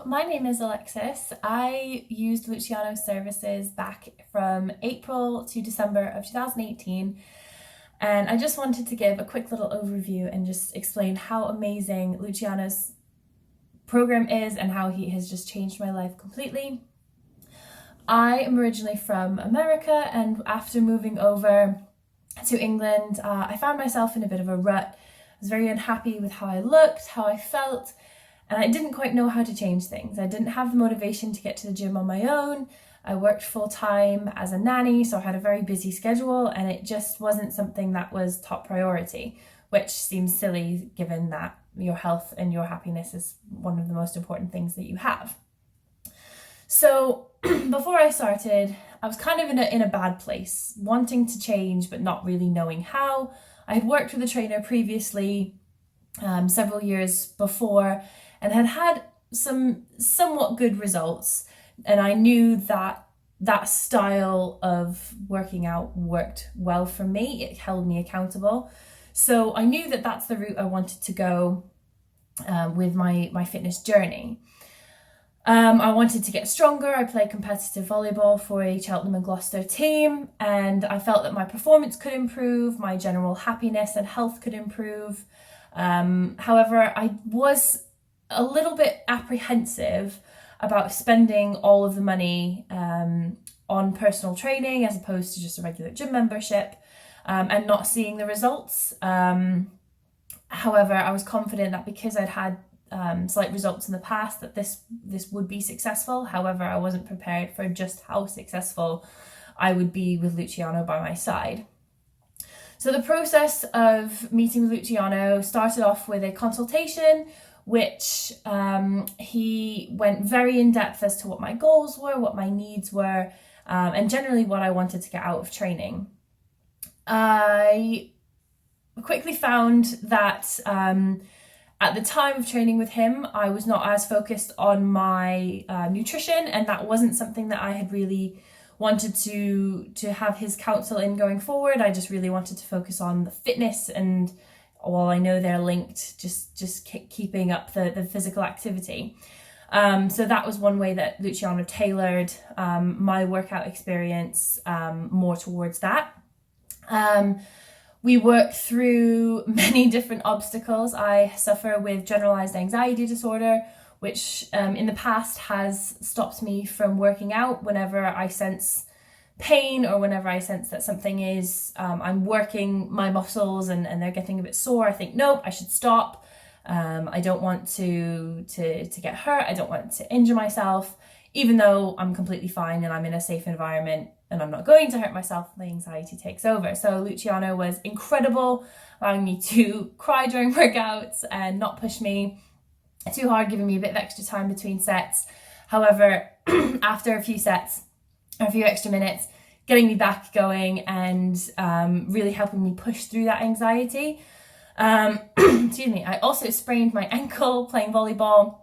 my name is Alexis. I used Luciano's services back from April to December of 2018, and I just wanted to give a quick little overview and just explain how amazing Luciano's program is and how he has just changed my life completely. I am originally from America, and after moving over to England, I found myself in a bit of a rut. I was very unhappy with how I looked, how I felt, and I didn't quite know how to change things. I didn't have the motivation to get to the gym on my own. I worked full time as a nanny, so I had a very busy schedule, and it just wasn't something that was top priority, which seems silly given that your health and your happiness is one of the most important things that you have. So before I started, I was kind of in a bad place, wanting to change but not really knowing how. I had worked with a trainer previously, several years before, and had had some somewhat good results, and I knew that that style of working out worked well for me. It held me accountable, so I knew that that's the route I wanted to go with my fitness journey. I wanted to get stronger. I played competitive volleyball for a Cheltenham and Gloucester team, and I felt that my performance could improve, my general happiness and health could improve. However, I was a little bit apprehensive about spending all of the money on personal training as opposed to just a regular gym membership, and not seeing the results. However, I was confident that because I'd had slight results in the past that this would be successful. However, I wasn't prepared for just how successful I would be with Luciano by my side. So the process of meeting with Luciano started off with a consultation, which he went very in depth as to what my goals were, what my needs were, and generally what I wanted to get out of training. I quickly found that at the time of training with him, I was not as focused on my nutrition, and that wasn't something that I had really wanted to have his counsel in going forward. I just really wanted to focus on the fitness, and while I know they're linked, just keeping up the physical activity. So that was one way that Luciano tailored my workout experience more towards that. We work through many different obstacles. I suffer with generalized anxiety disorder, which in the past has stopped me from working out. Whenever I sense pain or whenever I sense that something is, I'm working my muscles and they're getting a bit sore, I think, nope, I should stop. I don't want to get hurt. I don't want to injure myself, even though I'm completely fine and I'm in a safe environment and I'm not going to hurt myself. The anxiety takes over. So Luciano was incredible, allowing me to cry during workouts and not push me too hard, giving me a bit of extra time between sets. However, after a few sets, a few extra minutes, getting me back going and really helping me push through that anxiety. Excuse me. I also sprained my ankle playing volleyball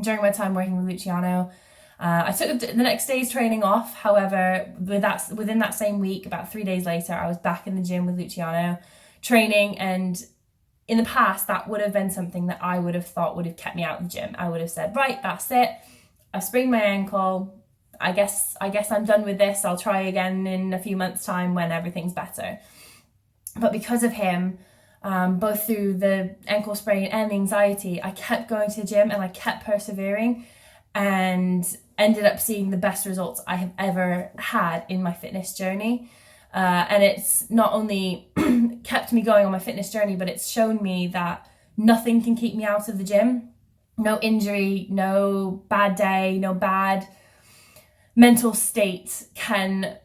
during my time working with Luciano. I took the next day's training off. However, within that same week, about 3 days later, I was back in the gym with Luciano training. And in the past, that would have been something that I would have thought would have kept me out of the gym. I would have said, right, that's it. I sprained my ankle. I guess I'm done with this. I'll try again in a few months' time when everything's better. But because of him, both through the ankle sprain and the anxiety, I kept going to the gym and I kept persevering, and ended up seeing the best results I have ever had in my fitness journey. And it's not only kept me going on my fitness journey, but it's shown me that nothing can keep me out of the gym. No injury, no bad day, no bad mental state can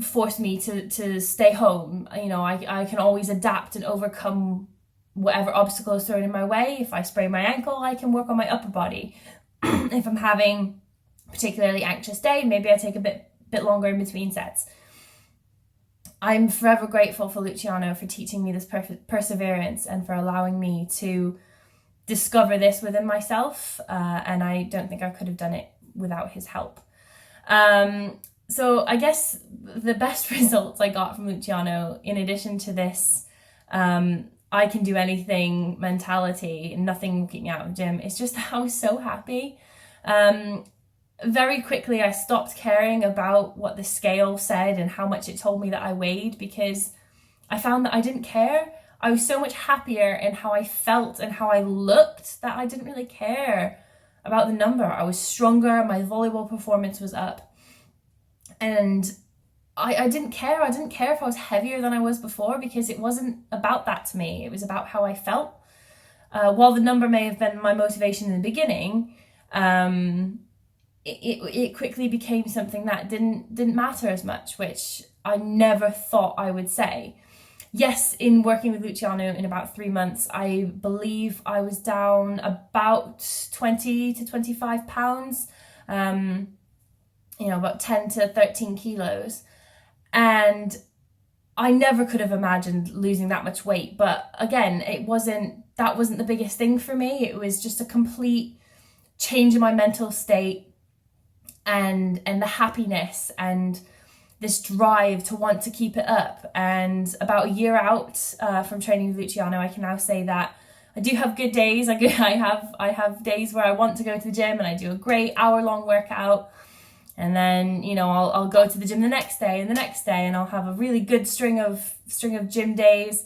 force me to stay home. You know, I can always adapt and overcome whatever obstacle is thrown in my way. If I sprain my ankle, I can work on my upper body. If I'm having a particularly anxious day, maybe I take a bit longer in between sets. I'm forever grateful for Luciano for teaching me this perseverance and for allowing me to discover this within myself. And I don't think I could have done it without his help. So I guess the best results I got from Luciano, in addition to this I can do anything mentality and nothing will keep me out of the gym, it's just that I was so happy. Very quickly I stopped caring about what the scale said and how much it told me that I weighed, because I found that I didn't care. I was so much happier in how I felt and how I looked that I didn't really care about the number. I was stronger, my volleyball performance was up, and I didn't care. I didn't care if I was heavier than I was before, because it wasn't about that to me. It was about how I felt. While the number may have been my motivation in the beginning, it quickly became something that didn't matter as much, which I never thought I would say. Yes, in working with Luciano in about 3 months, I believe I was down about 20 to 25 pounds, about 10 to 13 kilos. And I never could have imagined losing that much weight. But again, that wasn't the biggest thing for me. It was just a complete change in my mental state, and the happiness and this drive to want to keep it up. And about a year out from training with Luciano, I can now say that I do have good days. I have days where I want to go to the gym and I do a great hour-long workout, and then I'll go to the gym the next day and the next day, and I'll have a really good string of gym days,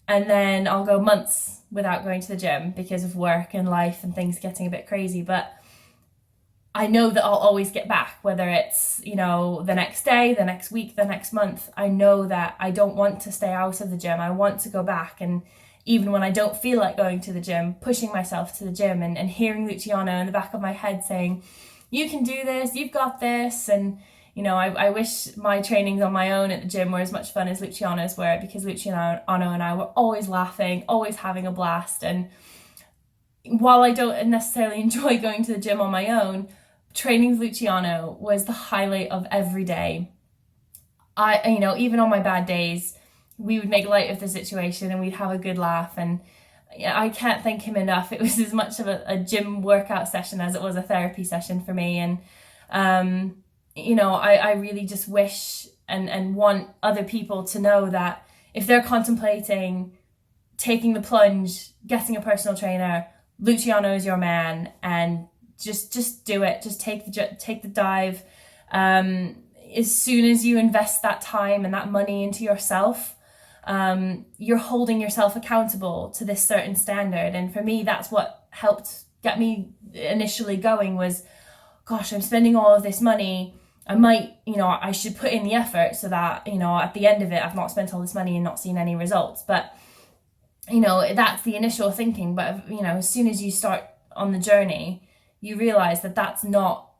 and then I'll go months without going to the gym because of work and life and things getting a bit crazy. But I know that I'll always get back, whether it's, the next day, the next week, the next month. I know that I don't want to stay out of the gym. I want to go back. And even when I don't feel like going to the gym, pushing myself to the gym, and hearing Luciano in the back of my head saying, you can do this, you've got this. And, I wish my trainings on my own at the gym were as much fun as Luciano's were, because Luciano and I were always laughing, always having a blast. And while I don't necessarily enjoy going to the gym on my own, training with Luciano was the highlight of every day. Even on my bad days, we would make light of the situation and we'd have a good laugh. And I can't thank him enough. It was as much of a gym workout session as it was a therapy session for me. And, I really just wish and want other people to know that if they're contemplating taking the plunge, getting a personal trainer, Luciano is your man, and just do it. Just take the dive. As soon as you invest that time and that money into yourself, you're holding yourself accountable to this certain standard. And for me, that's what helped get me initially going was, gosh, I'm spending all of this money. I should put in the effort so that, at the end of it, I've not spent all this money and not seen any results. But, that's the initial thinking. But, as soon as you start on the journey, you realize that that's not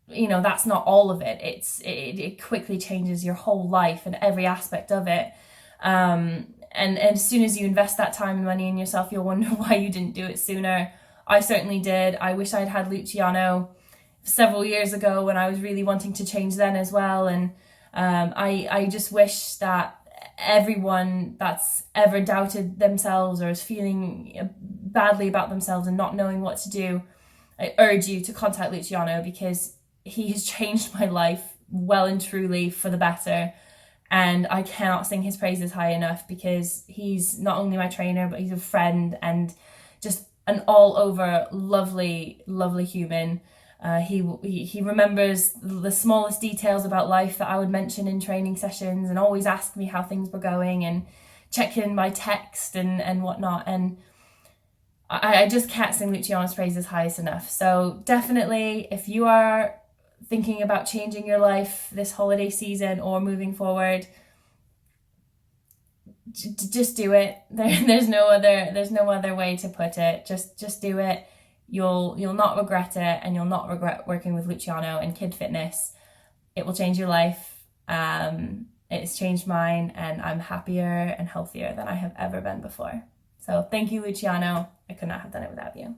all of it. It quickly changes your whole life and every aspect of it. And as soon as you invest that time and money in yourself, you'll wonder why you didn't do it sooner. I certainly did. I wish I'd had Luciano several years ago when I was really wanting to change then as well. And I just wish that everyone that's ever doubted themselves or is feeling badly about themselves and not knowing what to do, I urge you to contact Luciano, because he has changed my life well and truly for the better. And I cannot sing his praises high enough, because he's not only my trainer, but he's a friend and just an all over lovely, lovely human. He remembers the smallest details about life that I would mention in training sessions, and always ask me how things were going and check in by text and whatnot. And I just can't sing Luciano's praises highest enough. So definitely, if you are thinking about changing your life this holiday season or moving forward, just do it. There's no other way to put it. Just do it. You'll not regret it, and you'll not regret working with Luciano and Kid Fitness. It will change your life. It's changed mine, and I'm happier and healthier than I have ever been before. So thank you, Luciano. I could not have done it without you.